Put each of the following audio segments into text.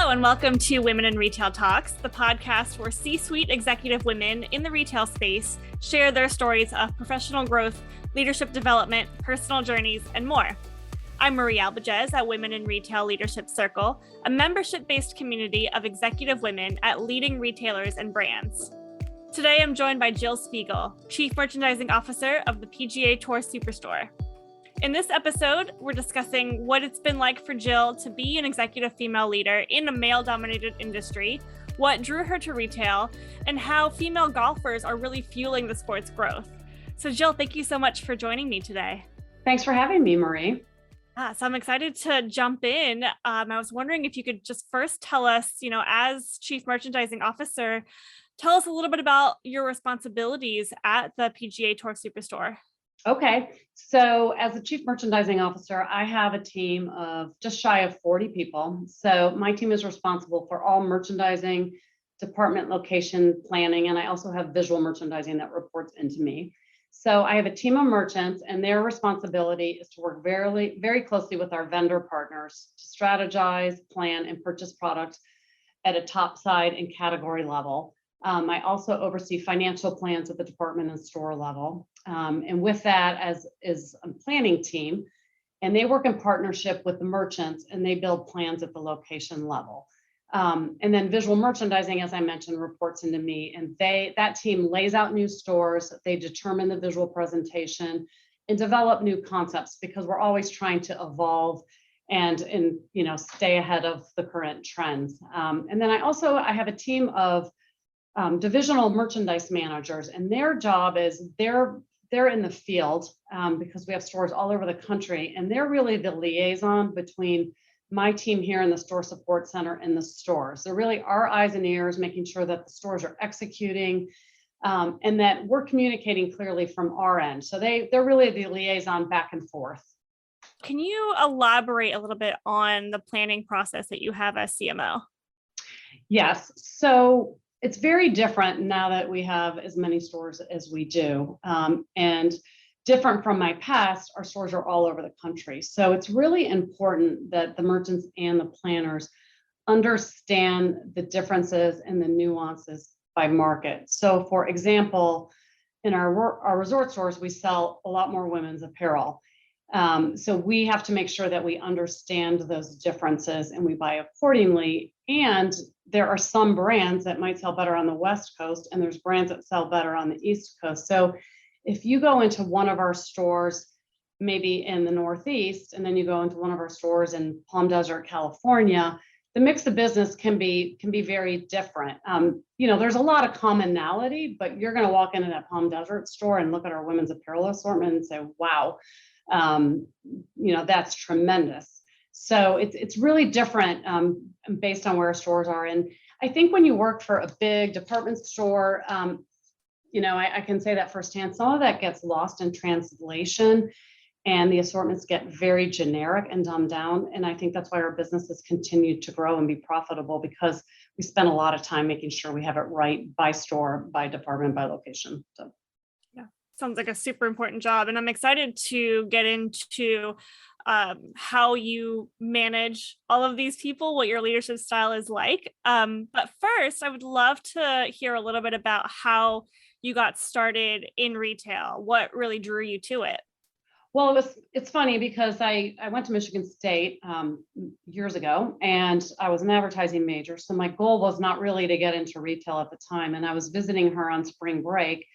Hello and welcome to Women in Retail Talks, the podcast where C-suite executive women in the retail space share their stories of professional growth, leadership development, personal journeys, and more. I'm Marie Albajez at Women in Retail Leadership Circle, a membership-based community of executive women at leading retailers and brands. Today, I'm joined by Jill Spiegel, Chief Merchandising Officer of the PGA Tour Superstore. In this episode, we're discussing what it's been like for Jill to be an executive female leader in a male-dominated industry, what drew her to retail, and how female golfers are really fueling the sport's growth. So Jill, thank you so much for joining me today. Thanks for having me, Marie. So I'm excited to jump in. I was wondering if you could just first tell us, as Chief Merchandising Officer, tell us a little bit about your responsibilities at the PGA Tour Superstore. Okay, so as a Chief Merchandising Officer, I have a team of just shy of 40 people. So my team is responsible for all merchandising, department location planning, and I also have visual merchandising that reports into me. So I have a team of merchants, and their responsibility is to work very, very closely with our vendor partners to strategize, plan, and purchase products at a top side and category level. I also oversee financial plans at the department and store level. And with that, as is a planning team, and they work in partnership with the merchants and they build plans at the location level. And then visual merchandising, as I mentioned, reports into me, and that team lays out new stores, they determine the visual presentation and develop new concepts because we're always trying to evolve and stay ahead of the current trends. And then I have a team of divisional merchandise managers, and their job is they're in the field because we have stores all over the country, and they're really the liaison between my team here in the store support center and the stores. They're really our eyes and ears, making sure that the stores are executing and that we're communicating clearly from our end. So they're really the liaison back and forth. Can you elaborate a little bit on the planning process that you have as CMO? Yes. So it's very different now that we have as many stores as we do. And different from my past, our stores are all over the country. So it's really important that the merchants and the planners understand the differences and the nuances by market. So for example, in our resort stores, we sell a lot more women's apparel. So we have to make sure that we understand those differences and we buy accordingly. And there are some brands that might sell better on the West Coast, and there's brands that sell better on the East Coast. So if you go into one of our stores, maybe in the Northeast, and then you go into one of our stores in Palm Desert, California, the mix of business can be very different. There's a lot of commonality, but you're going to walk into that Palm Desert store and look at our women's apparel assortment and say, wow, that's tremendous. So it's really different based on where stores are. And I think when you work for a big department store, I can say that firsthand, some of that gets lost in translation and the assortments get very generic and dumbed down. And I think that's why our business has continued to grow and be profitable, because we spend a lot of time making sure we have it right by store, by department, by location. So. Sounds like a super important job. And I'm excited to get into how you manage all of these people, what your leadership style is like. But first, I would love to hear a little bit about how you got started in retail. What really drew you to it? Well, it's funny because I went to Michigan State years ago, and I was an advertising major. So my goal was not really to get into retail at the time. And I was visiting her on spring break.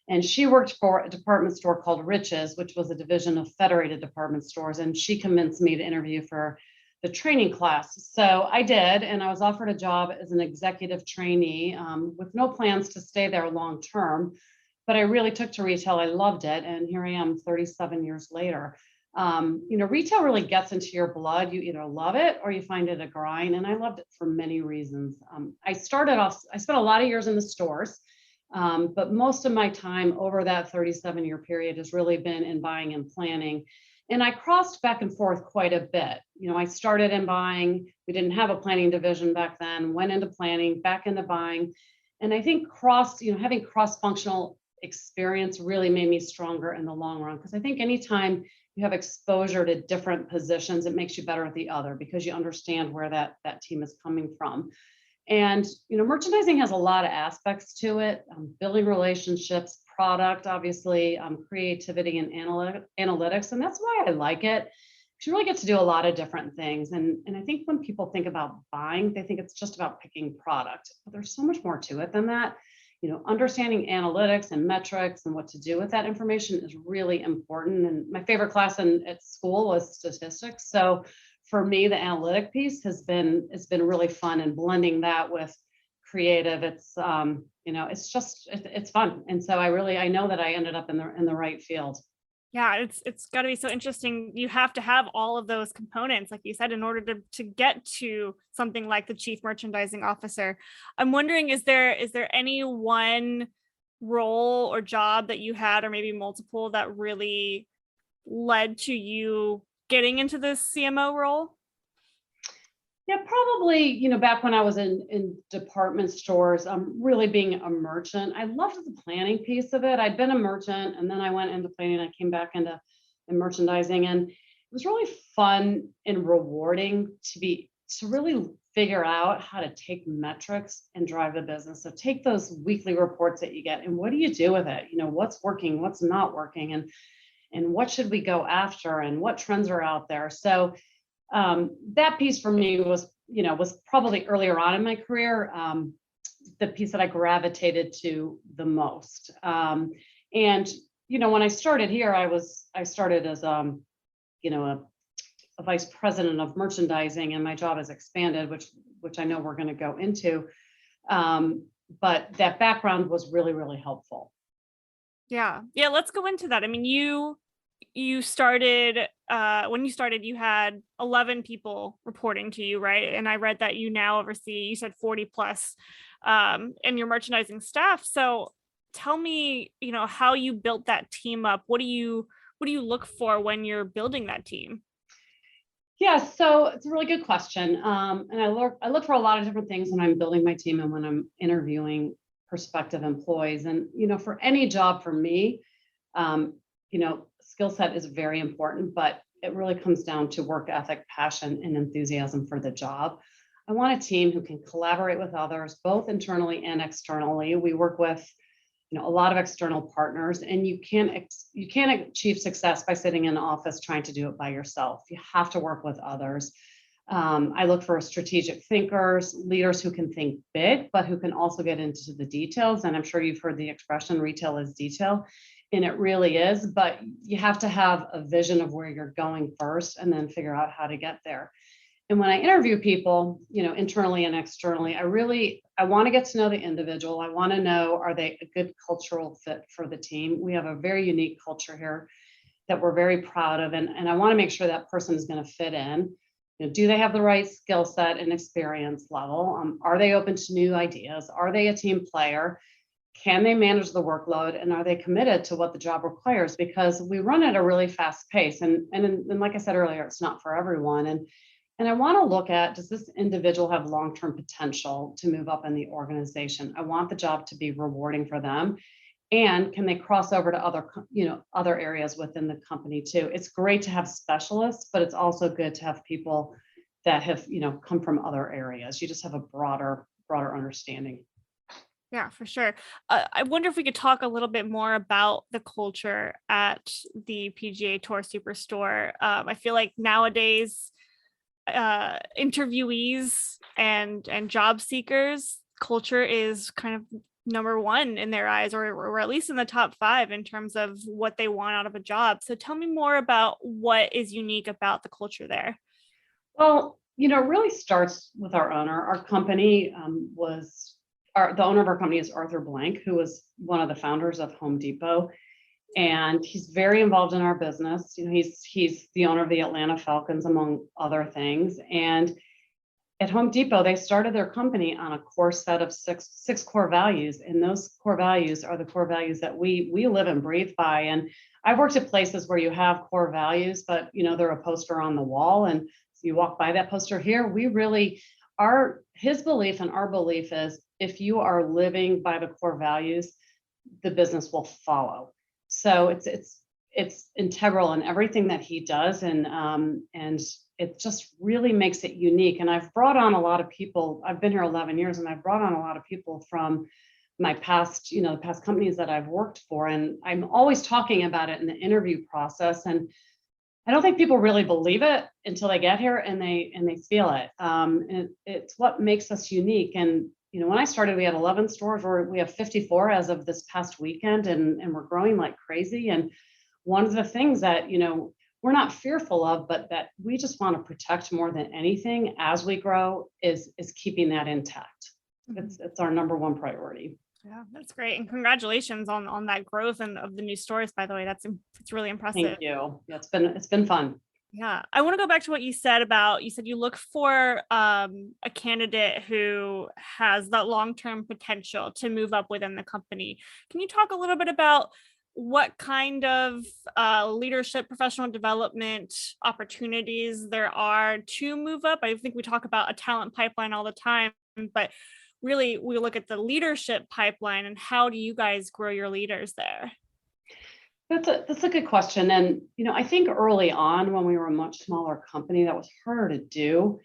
And she worked for a department store called Riches, which was a division of Federated Department Stores. And she convinced me to interview for the training class. So I did, and I was offered a job as an executive trainee with no plans to stay there long term. But I really took to retail. I loved it. And here I am 37 years later. Retail really gets into your blood. You either love it or you find it a grind. And I loved it for many reasons. I spent a lot of years in the stores. But most of my time over that 37-year period has really been in buying and planning. And I crossed back and forth quite a bit. I started in buying. We didn't have a planning division back then, went into planning, back into buying. And I think having cross-functional experience really made me stronger in the long run. Because I think anytime you have exposure to different positions, it makes you better at the other because you understand where that team is coming from. And merchandising has a lot of aspects to it: building relationships, product, obviously, creativity, and analytics. And that's why I like it. You really get to do a lot of different things. And I think when people think about buying, they think it's just about picking product, but there's so much more to it than that. Understanding analytics and metrics and what to do with that information is really important. And my favorite class at school was statistics. So for me, the analytic piece has been really fun, and blending that with creative. It's it's fun. And so I know that I ended up in the right field. Yeah, it's got to be so interesting. You have to have all of those components, like you said, in order to get to something like the chief merchandising officer. I'm wondering, is there any one role or job that you had, or maybe multiple, that really led to you getting into this CMO role? Yeah, probably, back when I was in department stores, really being a merchant, I loved the planning piece of it. I'd been a merchant, and then I went into planning. I came back into merchandising, and it was really fun and rewarding to really figure out how to take metrics and drive the business. So take those weekly reports that you get, and what do you do with it? What's working, what's not working, and what should we go after, and what trends are out there. So that piece for me was probably earlier on in my career, the piece that I gravitated to the most. And when I started here, I started as a vice president of merchandising, and my job has expanded, which I know we're going to go into. But that background was really, really helpful. Yeah, let's go into that. I mean, you started when you started, you had 11 people reporting to you, right? And I read that you now oversee, you said 40 plus in your merchandising staff. So tell me, how you built that team up. What do you look for when you're building that team? Yeah, so it's a really good question. And I look for a lot of different things when I'm building my team and when I'm interviewing prospective employees. And for any job, for me, skill set is very important, but it really comes down to work ethic, passion, and enthusiasm for the job. I want a team who can collaborate with others, both internally and externally. We work with a lot of external partners, and you can't achieve success by sitting in an office trying to do it by yourself. You have to work with others. I look for strategic thinkers, leaders who can think big, but who can also get into the details. And I'm sure you've heard the expression, retail is detail. And it really is, but you have to have a vision of where you're going first and then figure out how to get there. And when I interview people, internally and externally, I want to get to know the individual. I want to know, are they a good cultural fit for the team? We have a very unique culture here that we're very proud of. And I want to make sure that person is going to fit in. Do they have the right skill set and experience level? Are they open to new ideas? Are they a team player? Can they manage the workload, and are they committed to what the job requires? Because we run at a really fast pace, and like I said earlier, it's not for everyone. And I want to look at, does this individual have long-term potential to move up in the organization? I want the job to be rewarding for them, and can they cross over to other areas within the company too? It's great to have specialists, but it's also good to have people that have come from other areas. You just have a broader understanding. Yeah, for sure. I wonder if we could talk a little bit more about the culture at the PGA Tour Superstore. I feel like nowadays, interviewees and job seekers, culture is kind of number one in their eyes, or at least in the top 5 in terms of what they want out of a job. So tell me more about what is unique about the culture there. Well, it really starts with our owner. Our company the owner of our company is Arthur Blank, who was one of the founders of Home Depot. And he's very involved in our business. He's the owner of the Atlanta Falcons, among other things. And at Home Depot, they started their company on a core set of six core values. And those core values are the core values that we live and breathe by. And I've worked at places where you have core values, but they're a poster on the wall. And so you walk by that poster. Here, his belief and our belief is, if you are living by the core values, the business will follow. So it's integral in everything that he does, and it just really makes it unique. And I've brought on a lot of people. I've been here 11 years, and I've brought on a lot of people from my past, the past companies that I've worked for, and I'm always talking about it in the interview process. And I don't think people really believe it until they get here and they feel it. And it's what makes us unique. And when I started, we had 11 stores, or we have 54 as of this past weekend, and we're growing like crazy. And one of the things that we're not fearful of, but that we just want to protect more than anything as we grow is keeping that intact. It's our number one priority. Yeah, that's great. And congratulations on that growth and of the new stores, by the way. It's really impressive. Thank you. Yeah, it's been fun. Yeah. I want to go back to what you said you look for a candidate who has that long-term potential to move up within the company. Can you talk a little bit about what kind of leadership, professional development opportunities there are to move up? I think we talk about a talent pipeline all the time, but really we look at the leadership pipeline, and how do you guys grow your leaders there? That's a good question. And I think early on, when we were a much smaller company, that was harder to do,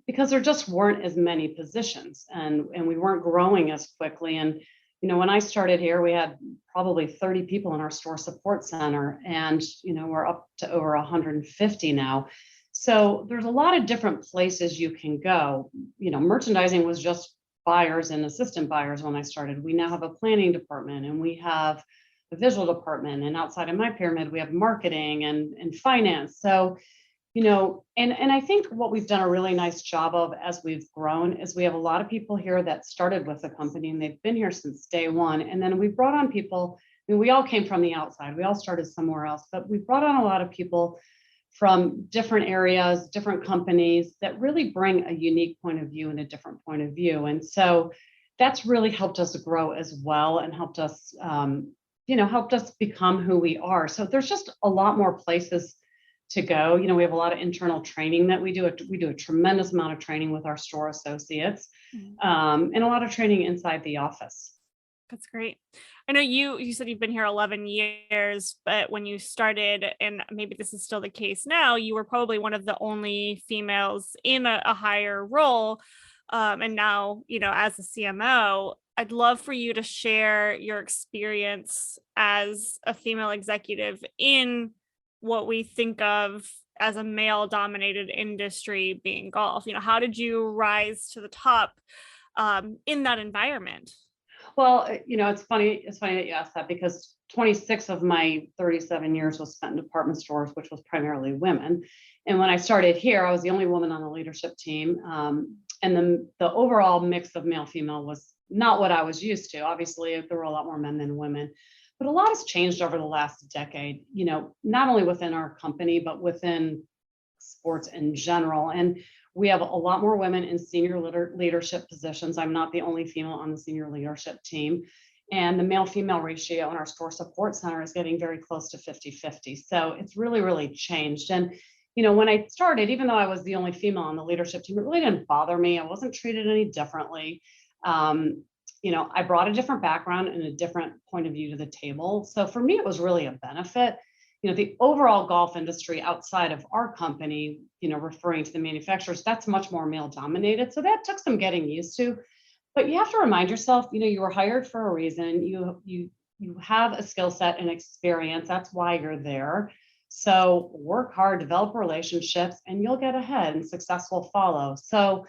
because there just weren't as many positions, and we weren't growing as quickly. And when I started here, we had probably 30 people in our store support center, and we're up to over 150 now. So there's a lot of different places you can go. Merchandising was just buyers and assistant buyers when I started. We now have a planning department, and we have a visual department, and outside of my pyramid, we have marketing and finance. So, and I think what we've done a really nice job of as we've grown is we have a lot of people here that started with the company, and they've been here since day one. And then we've brought on people. We all came from the outside. We all started somewhere else, but we've brought on a lot of people from different areas, different companies that really bring a unique point of view and a different point of view. And so that's really helped us grow as well, and helped us become who we are. So there's just a lot more places to go. We have a lot of internal training that we do. We do a tremendous amount of training with our store associates, and a lot of training inside the office. That's great. I know you said you've been here 11 years, but when you started, and maybe this is still the case now, you were probably one of the only females in a higher role. And now, as a CMO, I'd love for you to share your experience as a female executive in what we think of as a male-dominated industry, being golf. How did you rise to the top in that environment? Well, it's funny that you asked that, because 26 of my 37 years was spent in department stores, which was primarily women. And when I started here, I was the only woman on the leadership team. And the overall mix of male female was not what I was used to. Obviously, there were a lot more men than women, but a lot has changed over the last decade, not only within our company, but within sports in general. And we have a lot more women in senior leadership positions. I'm not the only female on the senior leadership team. And the male-female ratio in our store support center is getting very close to 50-50. So it's really, really changed. And, when I started, even though I was the only female on the leadership team, it really didn't bother me. I wasn't treated any differently. I brought a different background and a different point of view to the table. So for me, it was really a benefit. The overall golf industry outside of our company, referring to the manufacturers, that's much more male dominated. So that took some getting used to, but you have to remind yourself, you were hired for a reason. You have a skill set and experience. That's why you're there. So work hard, develop relationships, and you'll get ahead, and success will follow. So,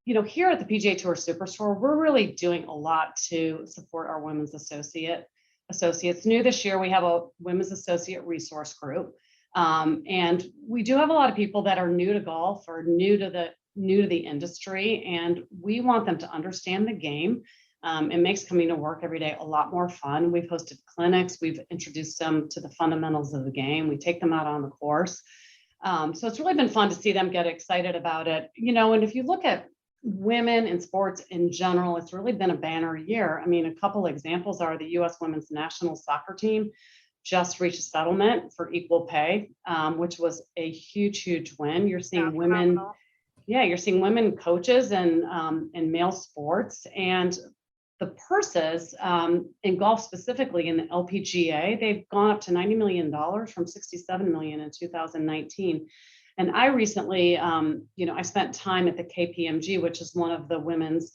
here at the PGA Tour Superstore, we're really doing a lot to support our women's associates. New this year, we have a women's associate resource group. And we do have a lot of people that are new to golf or new to the industry, and we want them to understand the game. It makes coming to work every day a lot more fun. We've hosted clinics. We've introduced them to the fundamentals of the game. We take them out on the course. So it's really been fun to see them get excited about it. And if you look at women in sports in general, it's really been a banner year. I mean, a couple examples are the U.S. women's national soccer team just reached a settlement for equal pay, which was a huge win. You're seeing women, you're seeing women coaches and in male sports. And the purses in golf, specifically in the LPGA, they've gone up to $90 million from $67 million in 2019. And I recently, I spent time at the KPMG, which is one of the women's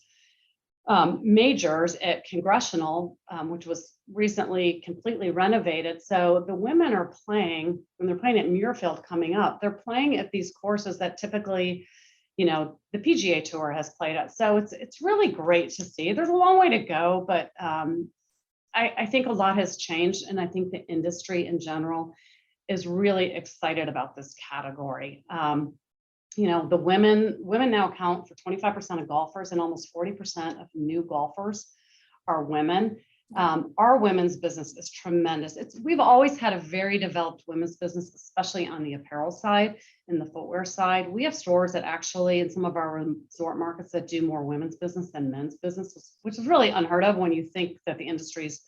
majors at Congressional, which was recently completely renovated. So the women are playing, when they're playing at Muirfield coming up, they're playing at these courses that typically, the PGA Tour has played at. So it's really great to see. There's a long way to go, but I think a lot has changed, and I think the industry in general is really excited about this category. The women now account for 25% of golfers, and almost 40% of new golfers are women. Our women's business is tremendous. We've always had a very developed women's business, especially on the apparel side and the footwear side. We have stores that actually, in some of our resort markets, that do more women's business than men's business, which is really unheard of when you think that the industry's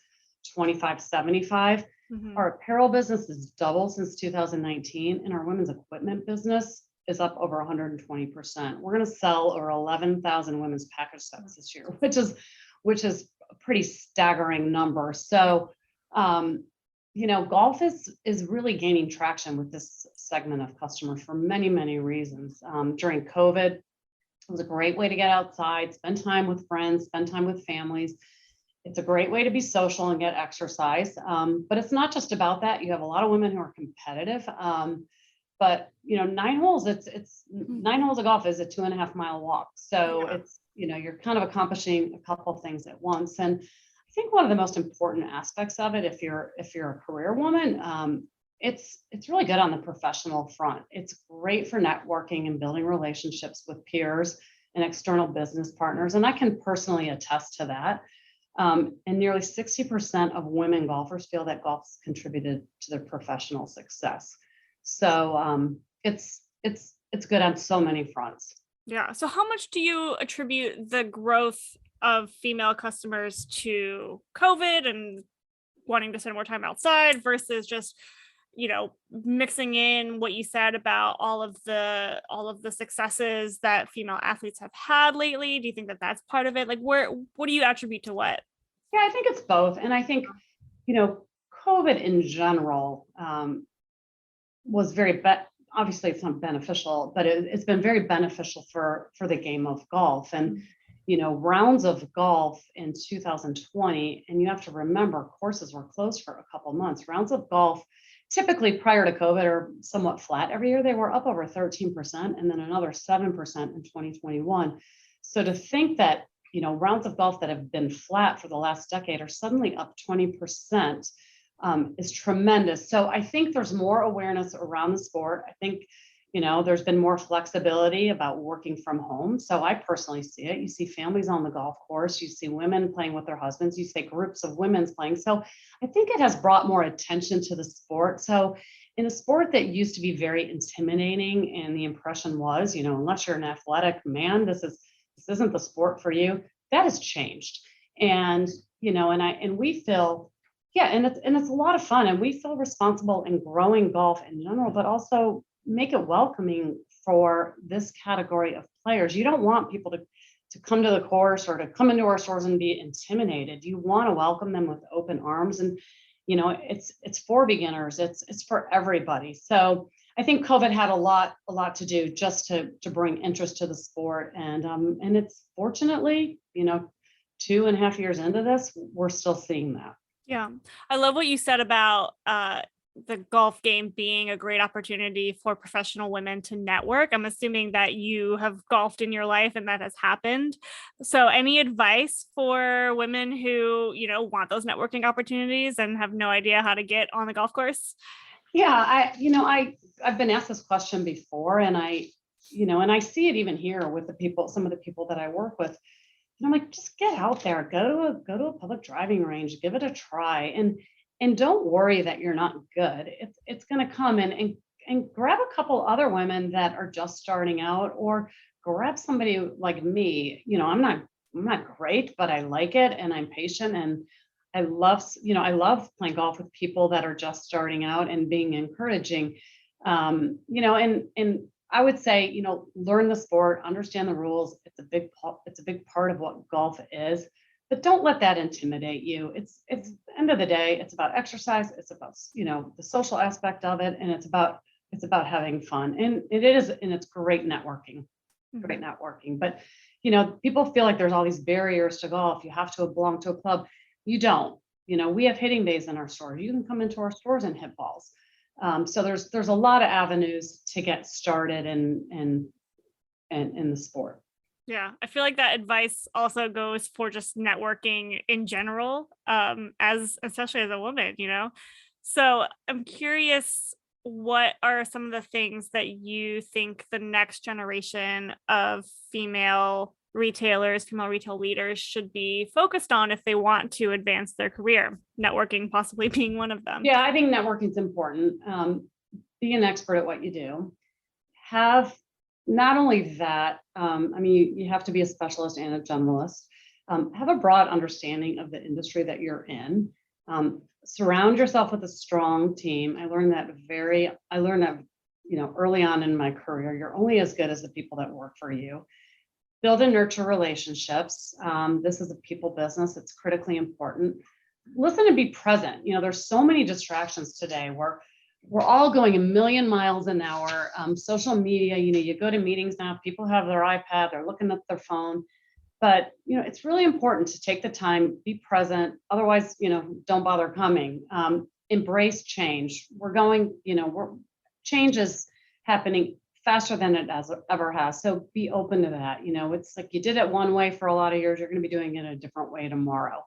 25-75. Mm-hmm. Our apparel business has doubled since 2019, and our women's equipment business is up over 120%. We're going to sell over 11,000 women's package sets this year, which is a pretty staggering number. So, golf is really gaining traction with this segment of customers for many, many reasons. During COVID, it was a great way to get outside, spend time with friends, spend time with families. It's a great way to be social and get exercise. But it's not just about that. You have a lot of women who are competitive. But 9 holes, it's 9 holes of golf is a 2.5 mile walk. So it's, you're kind of accomplishing a couple of things at once. And I think one of the most important aspects of it, if you're a career woman, it's really good on the professional front. It's great for networking and building relationships with peers and external business partners. And I can personally attest to that. And nearly 60% of women golfers feel that golf's contributed to their professional success. So it's good on so many fronts. Yeah. So how much do you attribute the growth of female customers to COVID and wanting to spend more time outside versus just, mixing in what you said about all of the successes that female athletes have had lately? Do you think that that's part of it? Like, what do you attribute to what? Yeah, I think it's both. And I think, COVID in general, was obviously it's not beneficial, but it's been very beneficial for the game of golf. And rounds of golf in 2020, and you have to remember courses were closed for a couple months. Rounds of golf typically prior to COVID are somewhat flat every year. They were up over 13% and then another 7% in 2021. So to think that rounds of golf that have been flat for the last decade are suddenly up 20%. Is tremendous. So I think there's more awareness around the sport. I think, there's been more flexibility about working from home. So I personally see it. You see families on the golf course. You see women playing with their husbands. You see groups of women playing. So I think it has brought more attention to the sport. So in a sport that used to be very intimidating, and the impression was, unless you're an athletic man, this isn't the sport for you. That has changed. And, and we feel, and it's a lot of fun, and we feel responsible in growing golf in general, but also make it welcoming for this category of players. You don't want people to come to the course or to come into our stores and be intimidated. You want to welcome them with open arms, and it's for beginners. It's for everybody. So I think COVID had a lot to do just to bring interest to the sport, and it's fortunately 2.5 years into this, we're still seeing that. Yeah. I love what you said about the golf game being a great opportunity for professional women to network. I'm assuming that you have golfed in your life and that has happened. So any advice for women who, want those networking opportunities and have no idea how to get on the golf course? Yeah, I've been asked this question before, and I see it even here with some of the people that I work with. And I'm like, just get out there, go to a public driving range, give it a try, and don't worry that you're not good. It's going to come, and grab a couple other women that are just starting out, or grab somebody like me. I'm not great, but I like it, and I'm patient, and I love playing golf with people that are just starting out and being encouraging. And I would say, learn the sport, understand the rules. It's a big part of what golf is, but don't let that intimidate you. It's the end of the day, it's about exercise. It's about, the social aspect of it. And it's about having fun. And it's great networking, But, people feel like there's all these barriers to golf. You have to belong to a club. You don't. We have hitting bays in our stores. You can come into our stores and hit balls. So there's a lot of avenues to get started in the sport. Yeah, I feel like that advice also goes for just networking in general, especially as a woman, So I'm curious, what are some of the things that you think the next generation of female retailers, female retail leaders should be focused on if they want to advance their career? Networking possibly being one of them. Yeah, I think networking is important. Be an expert at what you do. Have not only that, you have to be a specialist and a generalist. Have a broad understanding of the industry that you're in. Surround yourself with a strong team. I learned that early on in my career. You're only as good as the people that work for you. Build and nurture relationships. This is a people business. It's critically important. Listen and be present. There's so many distractions today where we're all going a million miles an hour. Social media, you go to meetings now, people have their iPad, they're looking at their phone. But, it's really important to take the time, be present. Otherwise, don't bother coming. Embrace change. Change is happening faster than it ever has. So be open to that. It's like you did it one way for a lot of years. You're going to be doing it a different way tomorrow.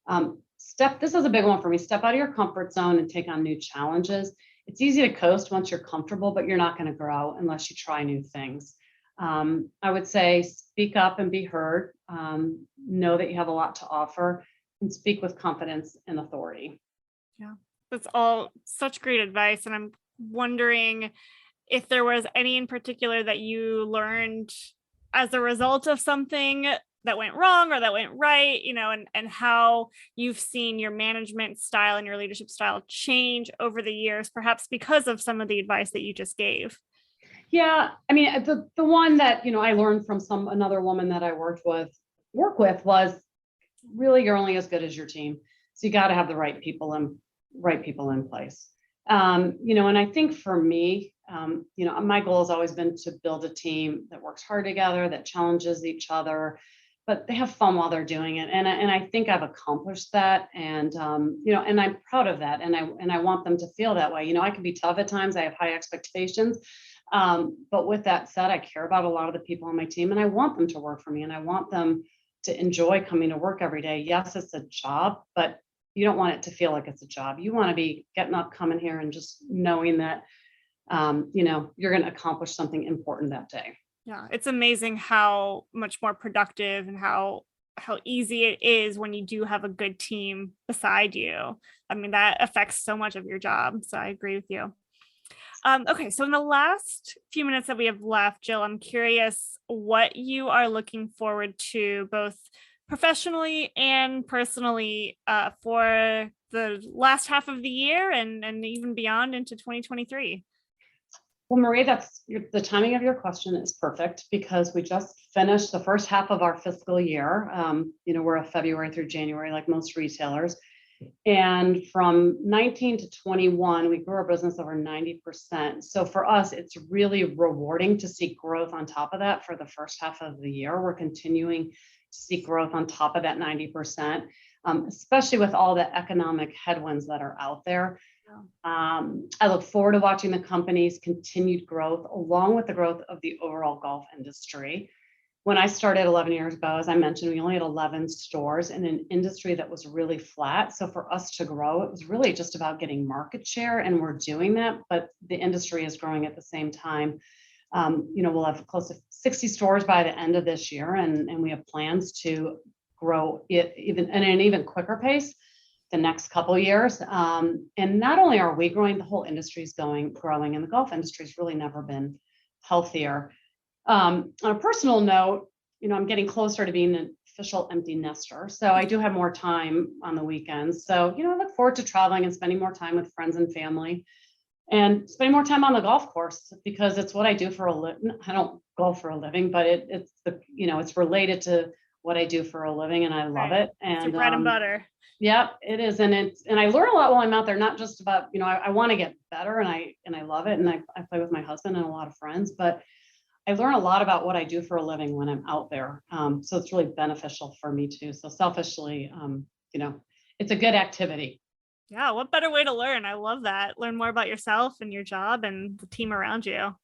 This is a big one for me. Step out of your comfort zone and take on new challenges. It's easy to coast once you're comfortable, but you're not going to grow unless you try new things. I would say speak up and be heard. Know that you have a lot to offer and speak with confidence and authority. Yeah, that's all such great advice. And I'm wondering if there was any in particular that you learned as a result of something that went wrong or that went right, and how you've seen your management style and your leadership style change over the years, perhaps because of some of the advice that you just gave. Yeah, the one that I learned from another woman that I work with was really you're only as good as your team. So you got to have the right people in place. And I think for me, my goal has always been to build a team that works hard together, that challenges each other, but they have fun while they're doing it. And I think I've accomplished that. And, and I'm proud of that. And I want them to feel that way. I can be tough at times. I have high expectations. But with that said, I care about a lot of the people on my team and I want them to work for me and I want them to enjoy coming to work every day. Yes, it's a job, but you don't want it to feel like it's a job. You want to be getting up, coming here and just knowing that, you're going to accomplish something important that day. Yeah, it's amazing how much more productive and how easy it is when you do have a good team beside you. That affects so much of your job. So I agree with you. Okay, so in the last few minutes that we have left, Jill, I'm curious what you are looking forward to both professionally and personally for the last half of the year and even beyond into 2023. Well, Marie, the timing of your question is perfect because we just finished the first half of our fiscal year. We're a February through January, like most retailers. And from 19 to 21, we grew our business over 90%. So for us, it's really rewarding to see growth on top of that for the first half of the year. We're continuing to see growth on top of that 90%, especially with all the economic headwinds that are out there. I look forward to watching the company's continued growth along with the growth of the overall golf industry. When I started 11 years ago, as I mentioned, we only had 11 stores in an industry that was really flat. So for us to grow, it was really just about getting market share, and we're doing that, but the industry is growing at the same time. We'll have close to 60 stores by the end of this year, and we have plans to grow it even at an even quicker pace the next couple of years. And not only are we growing, the whole industry is growing, and the golf industry has really never been healthier. On a personal note, I'm getting closer to being an official empty nester. So I do have more time on the weekends. So, I look forward to traveling and spending more time with friends and family and spending more time on the golf course because it's what I do for a living. I don't golf for a living, but it's related to what I do for a living, and I love it. It's And your bread and butter. yeah, it is. And I learn a lot while I'm out there, not just about, I want to get better, and I love it. And I play with my husband and a lot of friends, but I learn a lot about what I do for a living when I'm out there. So it's really beneficial for me too. So selfishly, it's a good activity. Yeah, what better way to learn? I love that. Learn more about yourself and your job and the team around you.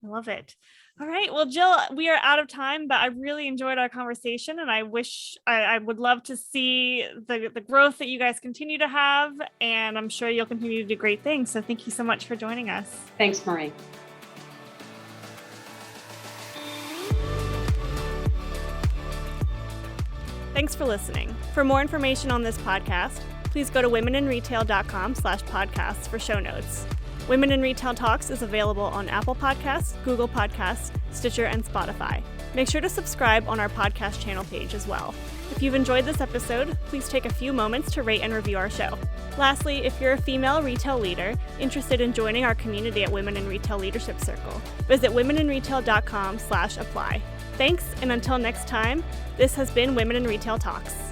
I love it. All right. Well, Jill, we are out of time, but I really enjoyed our conversation, and I would love to see the growth that you guys continue to have, and I'm sure you'll continue to do great things. So thank you so much for joining us. Thanks, Marie. Thanks for listening. For more information on this podcast, please go to womeninretail.com/podcasts for show notes. Women in Retail Talks is available on Apple Podcasts, Google Podcasts, Stitcher, and Spotify. Make sure to subscribe on our podcast channel page as well. If you've enjoyed this episode, please take a few moments to rate and review our show. Lastly, if you're a female retail leader interested in joining our community at Women in Retail Leadership Circle, visit womeninretail.com/apply. Thanks, and until next time, this has been Women in Retail Talks.